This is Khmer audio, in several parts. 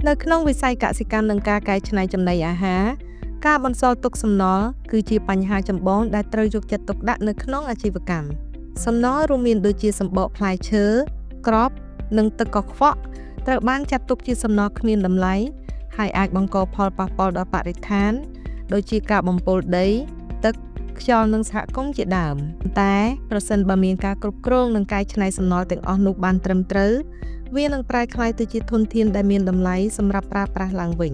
នៅក្នុងវិស័យកសិកម្មនិងការកែច្នៃចំណីអាហារការបន្សល់ទុកសំណល់គឺជាបញ្ហាចម្បងដែលត្រូវយកចិត្តទុកដាក់នៅក្នុងអាជីវកម្មសំណល់រួមមានដូចជាសម្បកផ្លែឈើគ្រាប់និងទឹកកខ្វក់ត្រូវបានចាត់ទុកជាសំណល់គ្មានតម្លៃហើយអាចបង្កផលប៉ះពាល់ដល់បរិស្ថានដូចជាការបំពុលដីទឹកខ្យល់និងសហគមន៍ជាដើមតែប្រសិនបើមានការគ្រប់គ្រងនិងកែច្នៃសំណល់ទាំងអស់នោះបានត្រឹមត្រូវវានឹងប្រែក្លាយទៅជាធនធានដែលមានតម្លៃសម្រាប់ប្រើប្រាស់ឡើងវិញ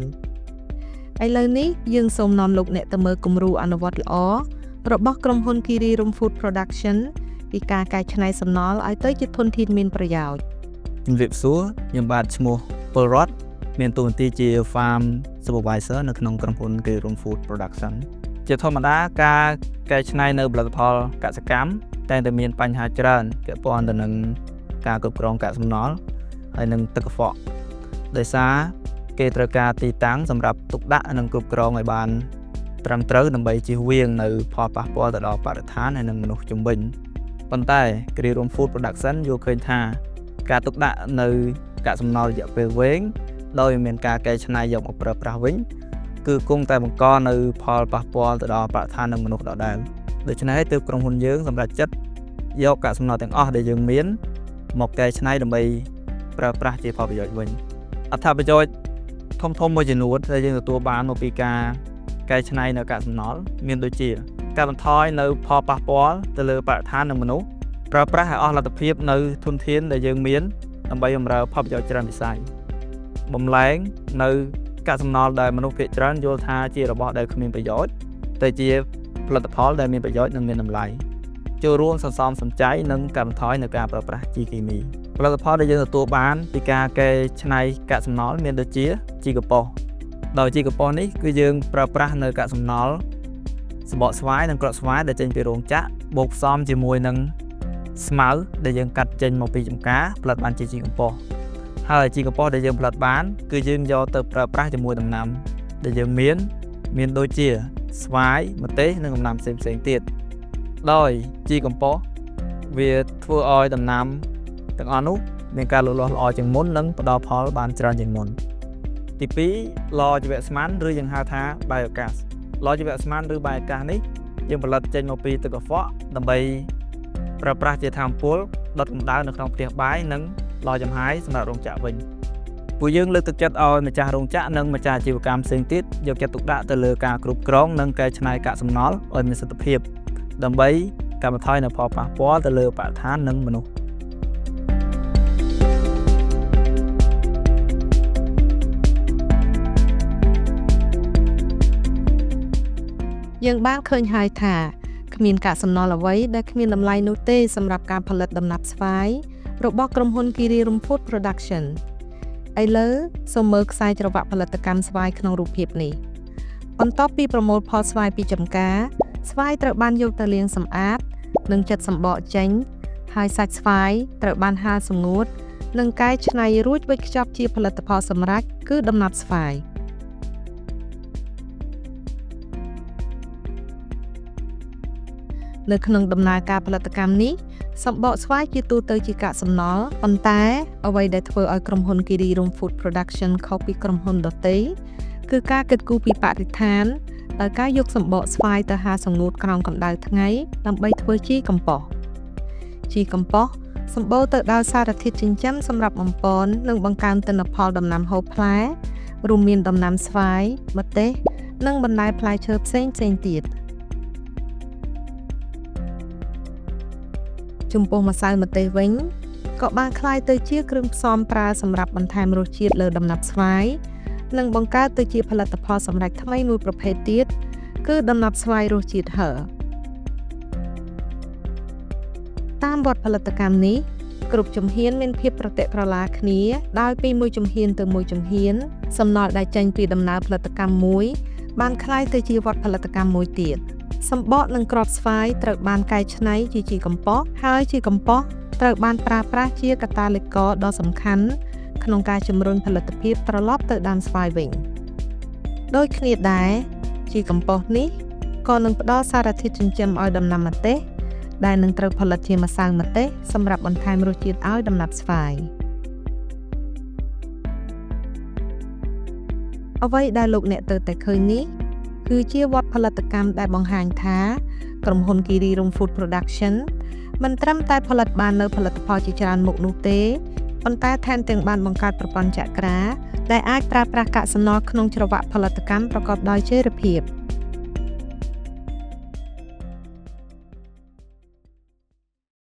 ឥឡូវនេះយើងសូមនាំលោកអ្នកទៅមើលគំរូអនុវត្តល្អរបស់ក្រុមហ៊ុន Kirirum Food Production ពីការកែច្នៃសំណល់ឲ្យទៅជាធនធានមានប្រយោជន៍ជំរាបសួរខ្ញុំបាទឈ្មោះពលរដ្ឋមានតួនាទីជា Farm Supervisor នៅក្នុងក្រុមហ៊ុន Kirirum Food Production ជាធម្មតាការកែច្នៃនៅផលិតផលកសិកម្មតែងតែមានបញ្ហាច្រើនពាក់ព័ន្ធទៅនឹងការគ្រប់គ្រងកាកសំណល់ហើយនឹងទឹកកខ្វក់ដោយសារគេត្រូវការទីតាំងសម្រាប់ទុកដាក់និងគ្រប់គ្រងឲ្យបានត្រឹមត្រូវដើម្បីជៀសវាងនៅផលប៉ះពាល់ទៅដល់បរិស្ថានហើយនិងមនុស្សជុំវិញប៉ុន្តែ Kirirum Food Production យល់ឃើញថាការទុកដាក់នៅកាកសំណល់រយៈពេលវែងដោយមានការកែច្នៃយកមកប្រើប្រាស់វិញគឺគង់តែបង្កនៅផលប៉ះពាល់ទៅដល់បរិស្ថាននិងមនុស្សដដែលដូច្នេះហើយទើបក្រុមហ៊ុនយើងសម្រេចចិត្តយកកាកសំណល់ទាំងអស់ដែលយើងមានមកកែច្នៃដើម្បីប្រើប្រាស់ជាផលប្រយោជន៍វិញអត្ថប្រយោជន៍ធំមួយចំនួនដែលយើងទទួលបានមកពីការកែច្នៃនៅកាកសំណល់មានដូចជាការបន្ថយនៅផលប៉ះពាល់ទៅលើបរិស្ថាននិងមនុស្សប្រើប្រាស់ឲ្យអស់លទ្ធភាពនៅធនធានដែលយើងមានដើម្បីបម្រើផលប្រយោជន៍ច្រើនវិស័យបំលែងនៅកាកសំណល់ដែលមនុស្សភាគច្រើនយល់ថាជារបស់ដែលគ្មានប្រយោជន៍តែជាផលិតផលដែលមានប្រយោជន៍និងមានតម្លៃចូលរួមសន្សំសំចៃនិងកាត់បន្ថយនៅការប្រើប្រាស់ជីគីមីផលិតផលដែលយើងទទួលបានពីការកែច្នៃកាកសំណល់មានដូចជាជីកំប៉ុស្តដោយជីកំប៉ុស្តនេះគឺយើងប្រើប្រាស់នៅកាកសំណល់សម្បកស្វាយនិងគ្រាប់ស្វាយដែលចេញពីរោងចក្របូកផ្សំជាមួយនឹងស្មៅដែលយើងកាត់ចេញមកពីចម្ការផលិតបានជាជីកំប៉ុស្តហើយជីកំប៉ុស្តដែលយើងផលិតបានគឺយើងយកទៅប្រើប្រាស់ជាមួយដំណាំដែលយើងមានដូចជាស្វាយម្ទេសនិងដំណាំផ្សេងៗទៀតដោយជីកំប៉ុស្តវាធ្វើឲ្យដំណាំទាំងអស់នោះមានការលូតលាស់ល្អជាងមុននិងផ្ដល់ផលបានច្រើនជាងមុនទី2ឡជីវៈស្មានឬយើងហៅថា biogas ឡជីវៈស្មានឬ biogas នេះយើងផលិតចេញមកពីទឹកកខ្វក់ដើម្បីប្រើប្រាស់ជាថាមពលដុតកម្ដៅនៅក្នុងផ្ទះបាយនិងឡចំហាយសម្រាប់រោងចក្រវិញពួកយើងលើកទឹកចិត្តឲ្យម្ចាស់រោងចក្រនិងម្ចាស់អាជីវកម្មផ្សេងទៀតយកចិត្តទុកដាក់ទៅលើការគ្រប់គ្រងនិងកែច្នៃកាកសំណល់ឲ្យមានសិទ្ធិភាពដើម្បីកាត់បន្ថយនូវផលប៉ះពាល់ទៅលើបរិស្ថាននិងមនុស្សយើងបានឃើញហើយថាគ្មានកាកសំណល់អ្វីដែលគ្មានតម្លៃនោះទេសម្រាប់ការផលិតដំណាប់ស្វាយរបស់ក្រុមហ៊ុន Kirirum Food Production ឥឡូវសូមមើលខ្សែច្រវាក់ផលិតកម្មស្វាយក្នុងរូបភាពនេះបន្ទាប់ពីប្រមូលផលស្វាយពីចម្ការស្វាយត្រូវបានយកទៅលាងសម្អាតនិងចិតសម្បកចេញហើយសាច់ស្វាយត្រូវបានហាលសម្ងួតនិងកែច្នៃរួចវេចខ្ចប់ជាផលិតផលសម្រេចគឺដំណាប់ស្វាយនៅក្នុងដំណើរការផលិតកម្មនេះសម្បកស្វាយជាទូទៅជាកាកសំណល់ប៉ុន្តែអ្វីដែលធ្វើឲ្យក្រុមហ៊ុន Kirirum Food Production ខុសពីក្រុមហ៊ុនដទៃគឺការគិតគូរពីបរិស្ថានដោយការយកសម្បកស្វាយទៅហាលសម្ងួតក្រោមកម្ដៅថ្ងៃដើម្បីធ្វើជីកំប៉ុស្តជីកំប៉ុស្តសម្បូរទៅដោយសារធាតុចិញ្ចឹមសម្រាប់បំពន់និងបង្កើនទិន្នផលដំណាំហូបផ្លែរួមមានដំណាំស្វាយម្ទេសនិងបន្លែផ្លែឈើផ្សេងទៀតចំពោះម្សៅម្ទេសវិញក៏បានក្លាយទៅជាគ្រឿងផ្សំប្រើសម្រាប់បន្ថែមរសជាតិលើដំណាប់ស្វាយនិងបង្កើតទៅជាផលិតផលសម្រេចថ្មីមួយប្រភេទទៀតគឺដំណាប់ស្វាយរសជាតិហឹរតាមវដ្តផលិតកម្មនេះគ្រប់ជំហានមានភាពប្រតិប្រឡាគ្នាដោយពីមួយជំហានទៅមួយជំហានសំណល់ដែលចេញពីដំណើរផលិតកម្មមួយបានក្លាយទៅជាវដ្តផលិតកម្មមួយទៀតសម្បកនិងគ្រាប់ស្វាយត្រូវបានកែច្នៃជាជីកំប៉ុស្តហើយជីកំប៉ុស្តត្រូវបានប្រើប្រាស់ជាកាតាលីករដ៏សំខាន់ក្នុងការជំរុញផលិតភាពត្រឡប់ទៅដើមស្វាយវិញដូចគ្នាដែរជីកំប៉ុស្តនេះក៏នឹងផ្ដល់សារធាតុចិញ្ចឹមឲ្យដំណាំម្ទេសដែលនឹងត្រូវផលិតជាម្សៅម្ទេសសម្រាប់បន្ថែមរសជាតិឲ្យដំណាប់ស្វាយ អ្វីដែលលោកអ្នកទៅតែឃើញនេះគឺជាវដ្តផលិតកម្មដែលបង្ហាញថាក្រុមហ៊ុន Kiri Room Food Production មិនត្រឹមតែផលិតបាននូវផលិតផលជាច្រើនមុខនោះទេប៉ុន្តែថែមទាំងបានបង្កើតប្រព័ន្ធចក្រាដែលអាចប្រើប្រាស់កាកសំណល់ក្នុងច្រវាក់ផលិតកម្មប្រកបដោយចីរភាព